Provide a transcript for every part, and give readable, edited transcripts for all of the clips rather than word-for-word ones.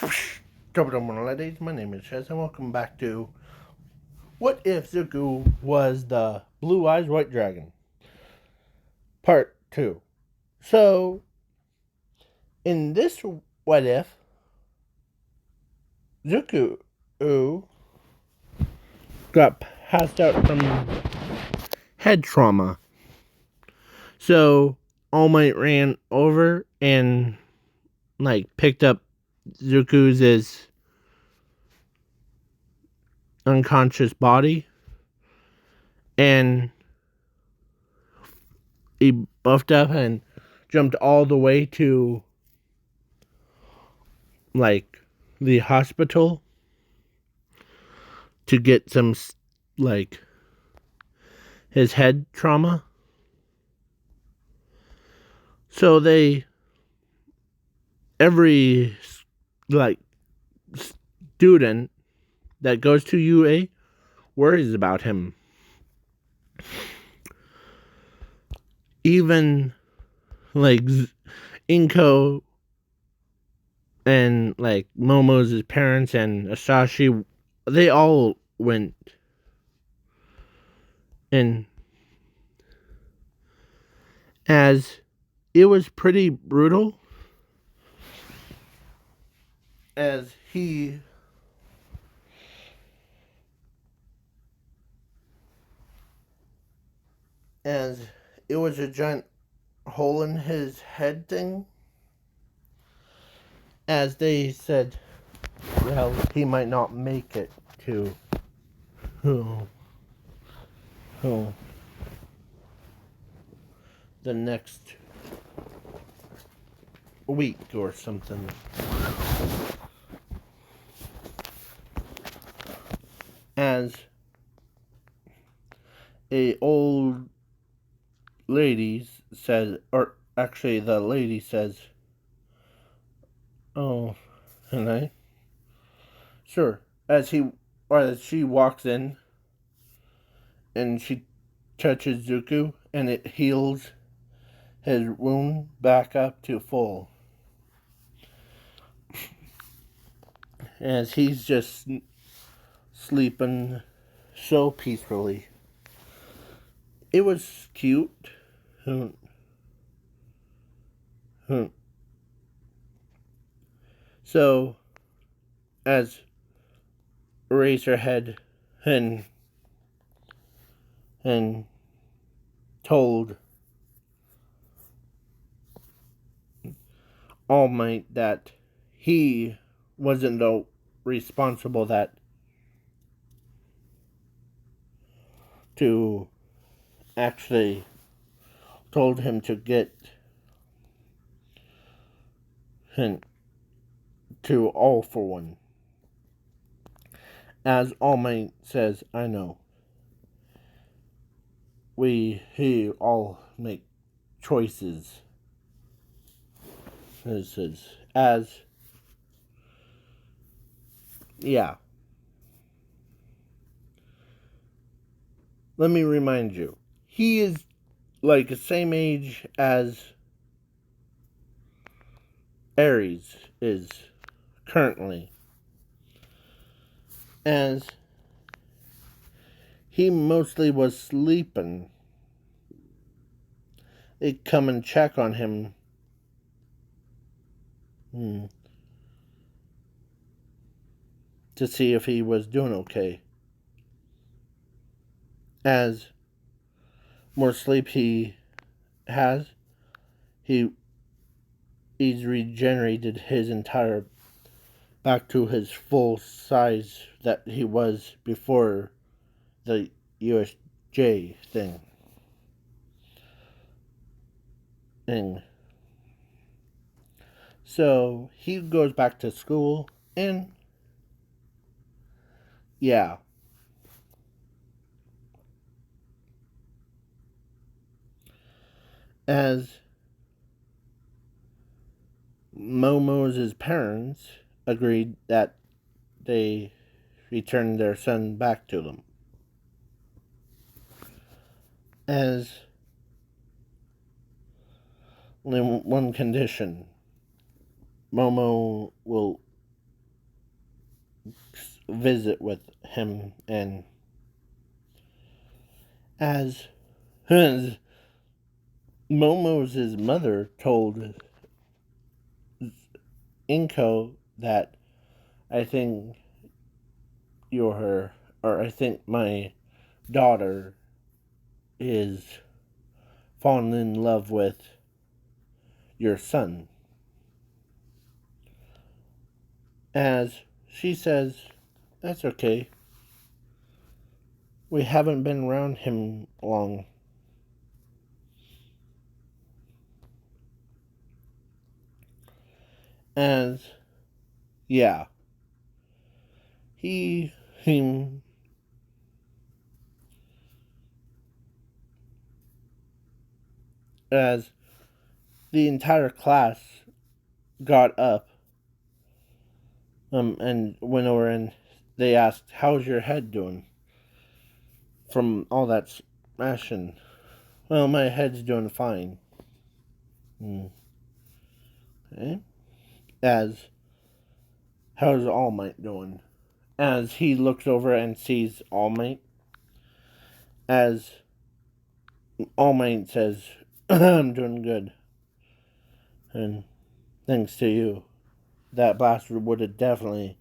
Ladies, my name is Chess, and welcome back to What If Zuko Was the Blue Eyes White Dragon? Part 2. So, in this What If, Zuko got passed out from head trauma. So, All Might ran over and, picked up Zuko's unconscious body and he buffed up and jumped all the way to the hospital to get some like his head trauma. So every like student that goes to UA worries about him. Even Inko and Momo's parents and Asashi, they all went. And as it was pretty brutal, as it was a giant hole in his head thing, as they said, well, he might not make it to oh, the next week or something. As a old lady says, or actually the lady says, oh, and I? Sure. As she walks in and she touches Zuko and it heals his wound back up to full. As he's just sleeping so peacefully. It was cute. So, as Eraserhead and told All Might that he wasn't the responsible that to actually told him to get him to All for One. As All Might says, I know. He all make choices. This is yeah. Let me remind you, he is the same age as Ares is currently. As he mostly was sleeping. They'd come and check on him. To see if he was doing okay. As more sleep he has, he's regenerated his entire back to his full size that he was before the USJ thing. So he goes back to school and yeah. As Momo's parents agreed that they return their son back to them. As one condition, Momo will visit with him, and as Momo's mother told Inko that I think I think my daughter is falling in love with your son. As she says, that's okay. We haven't been around him long. As, yeah, he as the entire class got up and went over and they asked, how's your head doing from all that smashing? Well, my head's doing fine. Okay. As, how's All Might doing? As he looks over and sees All Might, as All Might says, I'm doing good. And thanks to you, that blaster would have definitely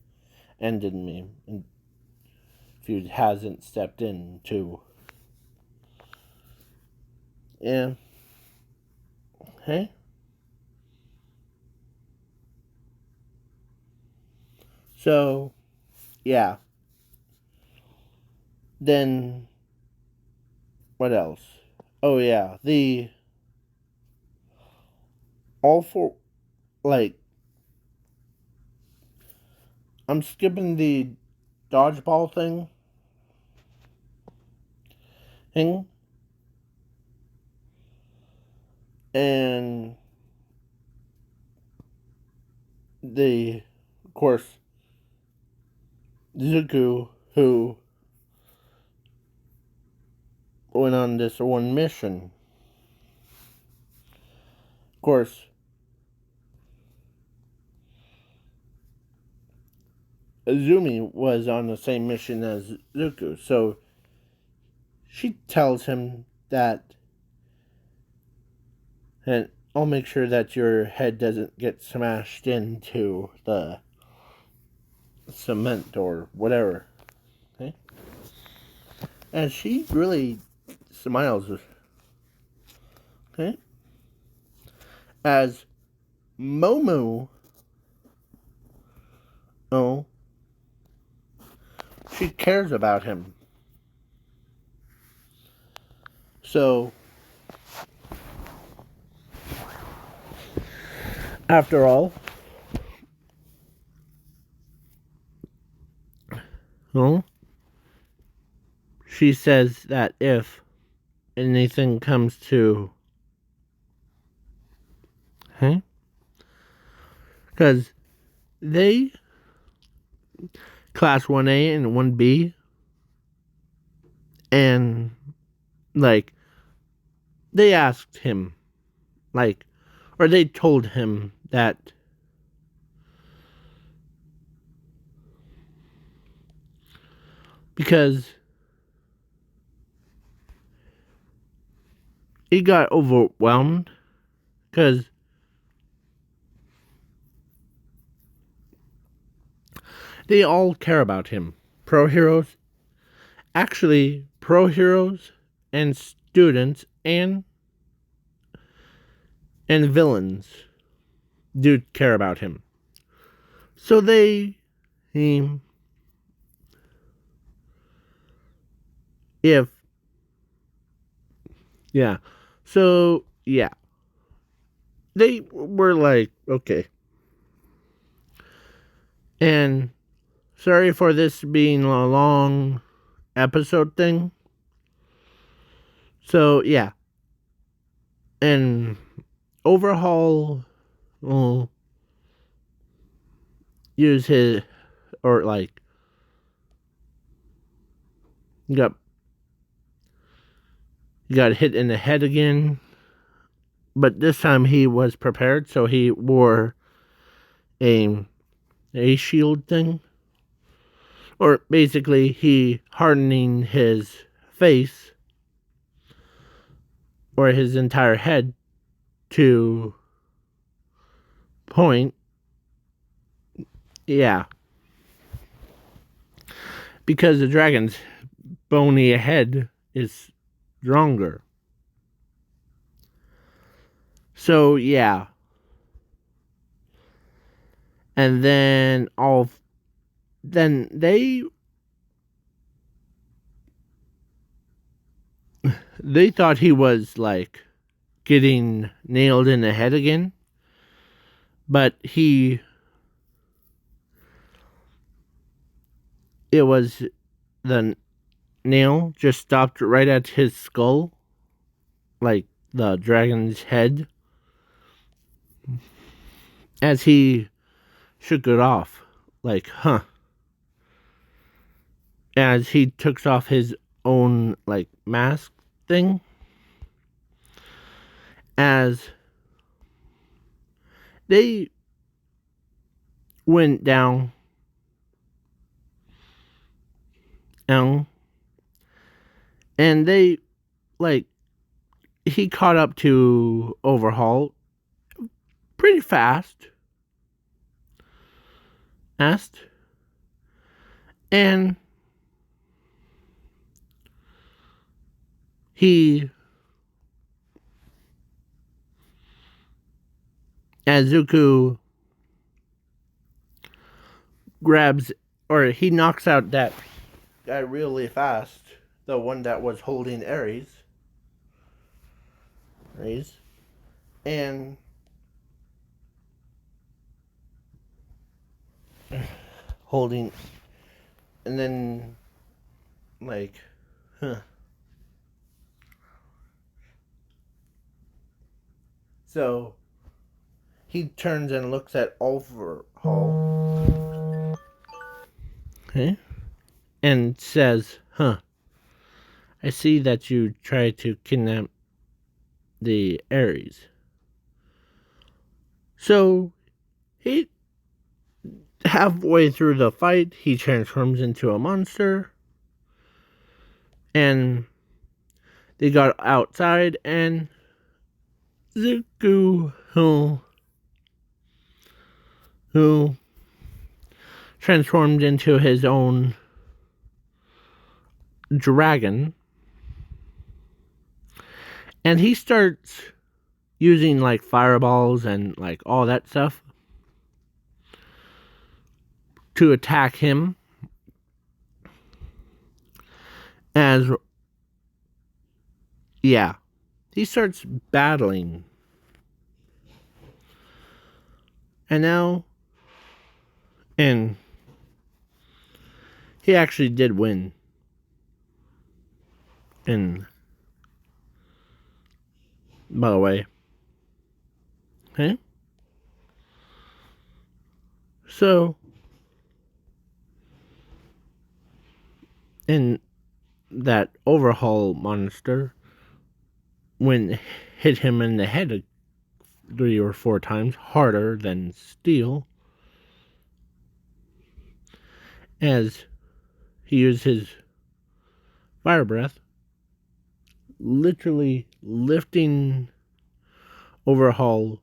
ended me if you hasn't stepped in, too. Yeah. Hey? So, yeah. Then, what else? Oh, yeah. All for, like, I'm skipping the dodgeball thing, and of course, Zuko, who went on this one mission. Of course, Azumi was on the same mission as Zuko, so she tells him that, and I'll make sure that your head doesn't get smashed into the cement or whatever. Okay? And she really smiles. Okay? As Momo, oh, she cares about him. So, after all, oh, she says that if anything comes to, hey, because they, class 1A and 1B, and, like, they asked him, like, or they told him that because he got overwhelmed because they all care about him. Pro heroes, actually, pro heroes and students and villains do care about him. So if, yeah. So, yeah. They were like, okay. And sorry for this being a long episode thing. So, yeah. And Overhaul will use his, or like, got hit in the head again. But this time he was prepared, so he wore a shield thing. Or basically, he hardening his face or his entire head to point. Yeah. Because the dragon's bony head is stronger. So, yeah. And then then they thought he was like getting nailed in the head again. But it was the nail just stopped right at his skull, like the dragon's head, as he shook it off, like, huh. As he took off his own, like, mask thing, as they went down, and they, like, he caught up to Overhaul pretty fast, and as Zuko grabs, or he knocks out that guy really fast, the one that was holding Ares, and holding, and then, like, huh. So he turns and looks at Overhaul, okay, and says, huh, I see that you tried to kidnap the Ares. So he, halfway through the fight, he transforms into a monster, and they got outside, and Zuko, who transformed into his own dragon, and he starts using like fireballs and like all that stuff to attack him, as yeah, he starts battling, and he actually did win, and by the way, okay, so in that Overhaul monster, when hit him in the head 3 or 4 times harder than steel, as he used his fire breath, literally lifting Overhaul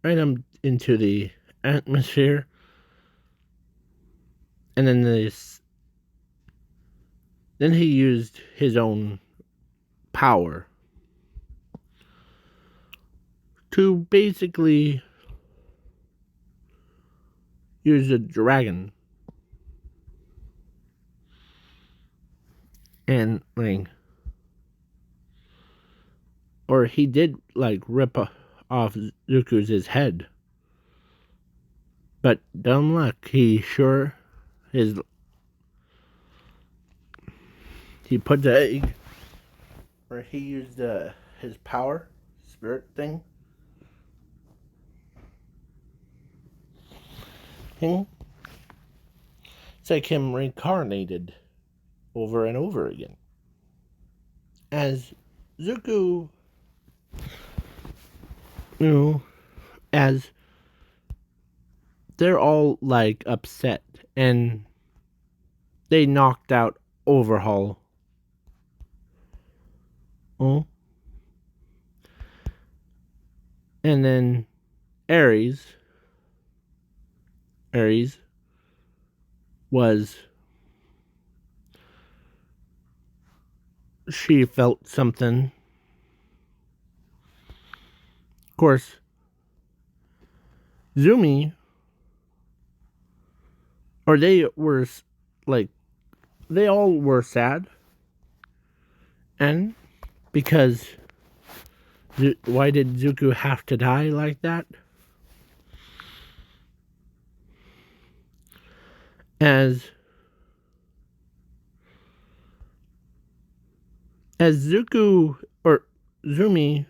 right up into the atmosphere, and then he used his own power to basically use the dragon, and like, or he did like rip off Zuko's head, but dumb luck, he put the egg, or he used his power spirit thing. It's like him reincarnated over and over again. As Zuko, as they're all like upset, and they knocked out Overhaul. Oh. And then Ares was, she felt something. Of course, Zumi, or they were like, they all were sad. And because why did Zuko have to die like that? As Zuko or Zumi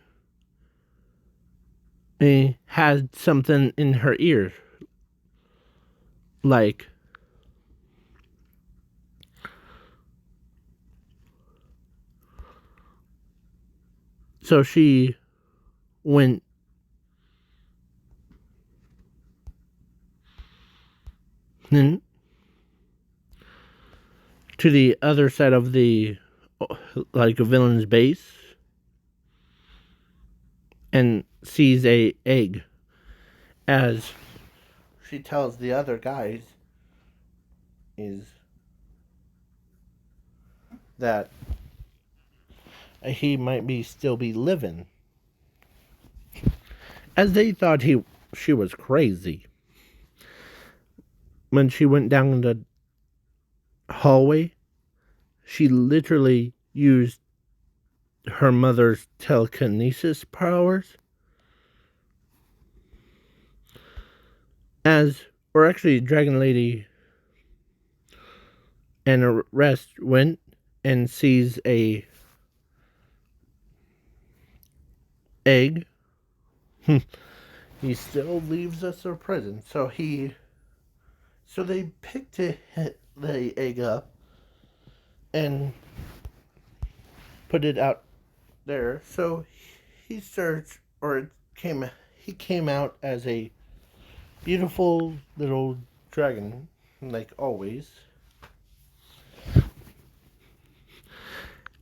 had something in her ear, like so she went in to the other side of the like a villain's base and sees a egg, as she tells the other guys is that he might be still be living, as they thought she was crazy. When she went down the hallway, she literally used her mother's telekinesis powers, as or actually Dragon Lady and the rest went and sees a egg. He still leaves us a present, so they picked the egg up and put it out there. So he searched, or he came out as a beautiful little dragon, like always.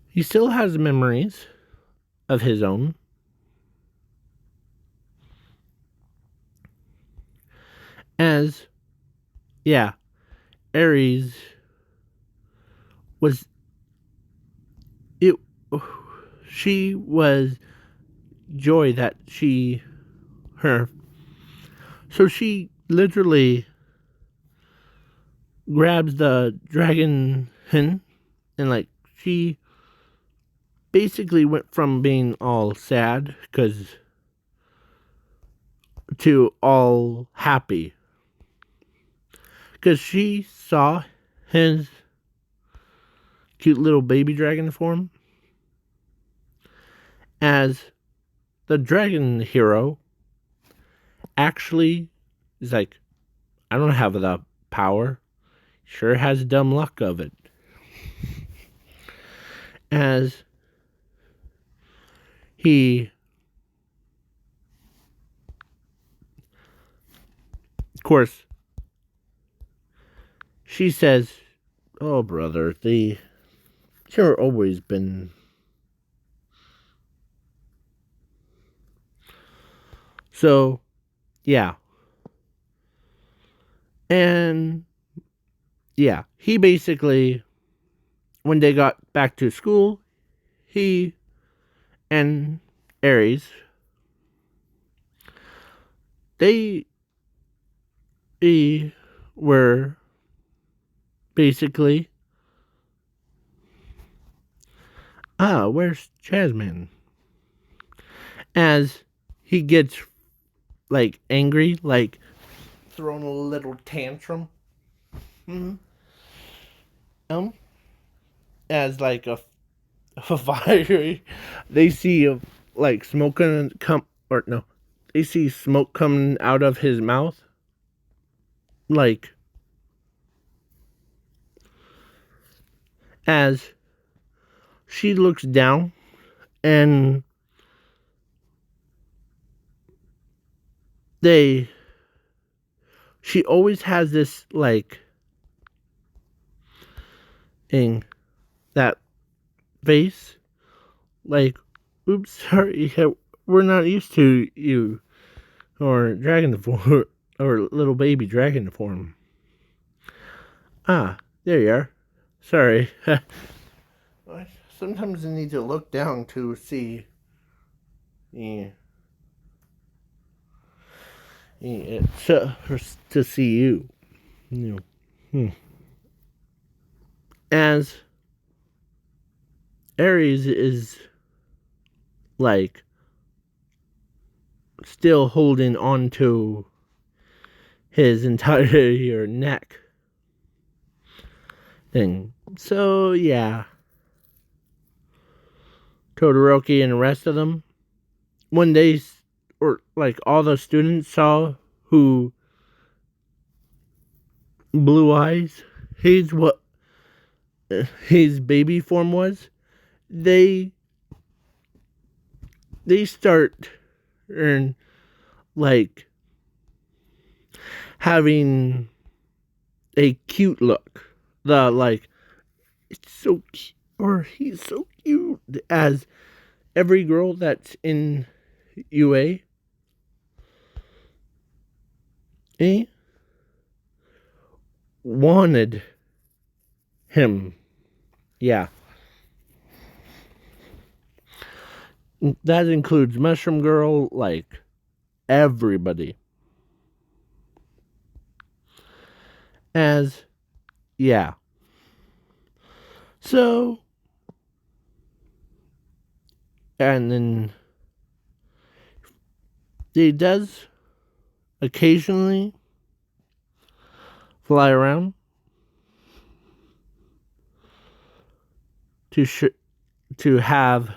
He still has memories of his own. As, yeah, Ares was, it, she was joy that so she literally grabs the dragon hen, and like she basically went from being all sad to all happy, because she saw his cute little baby dragon form, as the dragon hero actually is like, I don't have the power. Sure has dumb luck of it. As he, of course, she says, "Oh, brother, you've always been." So, yeah. And, yeah, he basically, when they got back to school, he and Ares, they were basically, where's Jasmine? As he gets, like, angry, like, throwing a little tantrum. Mm-hmm. As, like, a fire, they see, like, smoking they see smoke coming out of his mouth. Like, as she looks down and she always has this, like, in that face, like, oops, sorry, we're not used to you, or dragon form, or little baby dragon form. Ah, there you are. Sorry. Sometimes I need to look down to see. Yeah. Yeah, to see you. You know. As Aries is like still holding on to his entire neck thing. So yeah, Todoroki and the rest of them, when they or like all the students saw who Blue Eyes, he's what his baby form was, they start and like having a cute look. The like, it's so cute, or he's so cute, as every girl that's in UA wanted him. Yeah. That includes Mushroom Girl, like everybody. As, yeah. So, and then he does occasionally fly around to have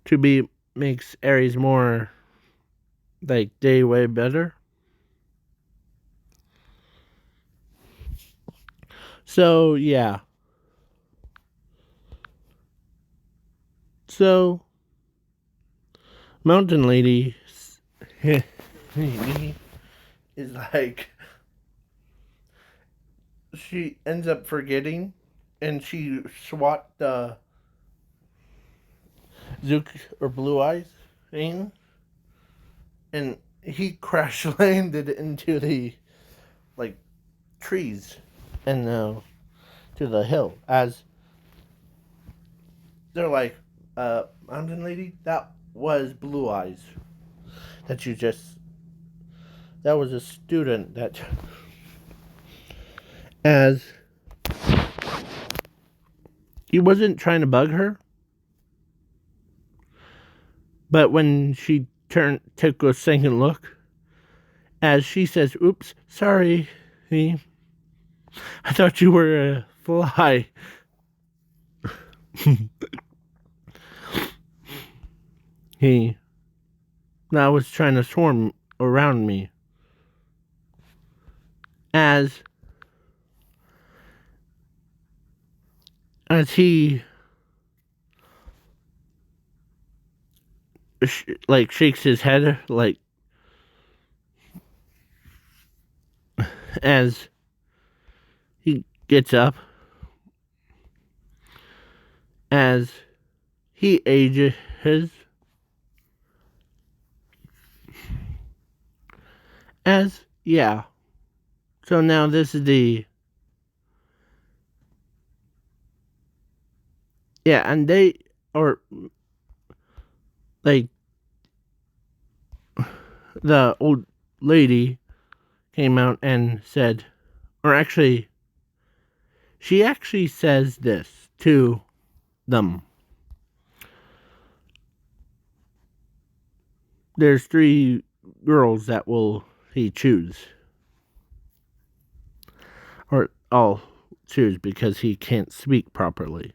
to be makes Aries more like day way better. So yeah. So Mountain Lady is like, she ends up forgetting, and she swat the Zook or Blue Eyes thing, and he crash landed into the like trees and to the hill. As they're like, Mountain Lady, that was Blue Eyes. That you just that was a student that, as he wasn't trying to bug her, but when she took a second look, as she says, "Oops, sorry, I thought you were a fly." He now was trying to swarm around me. As he like shakes his head, like, as he gets up, as he ages, as yeah. So now this is the, yeah, and they, or like, the old lady came out and said, or actually, she actually says this to them. There's 3 girls that will he choose, or I'll choose, because he can't speak properly.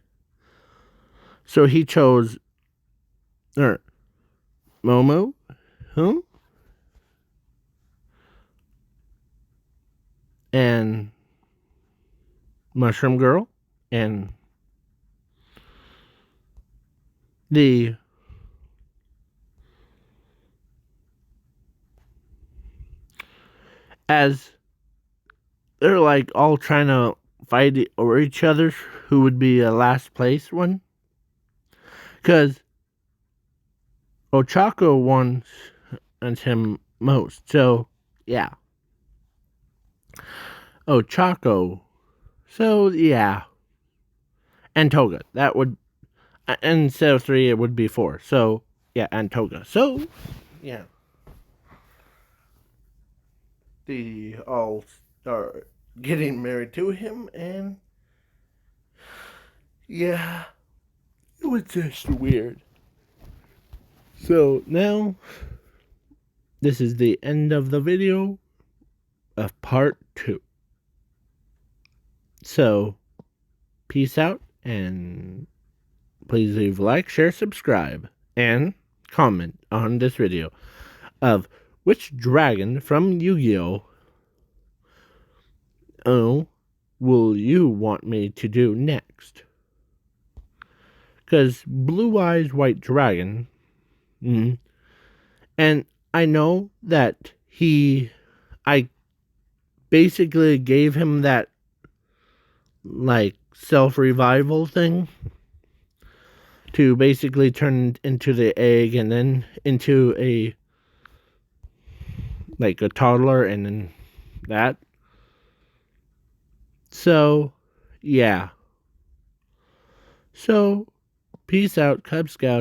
So he chose, or Momo, huh? And Mushroom Girl, and the, as they're like all trying to fight over each other who would be a last place one. Because Ochako wants him most. So, yeah. Ochako. So, yeah. And Toga. That would... instead of 3, it would be 4. So, yeah, and Toga. So, yeah. They all start getting married to him, and yeah, it was just weird. So now, this is the end of the video of part 2. So, peace out, and please leave a like, share, subscribe, and comment on this video of which dragon from Yu-Gi-Oh! Will you want me to do next? Because Blue Eyes White Dragon, and I know that I basically gave him that, like, self-revival thing to basically turn into the egg and then into a, like, a toddler and then that. So, yeah. So, peace out, Cub Scouts.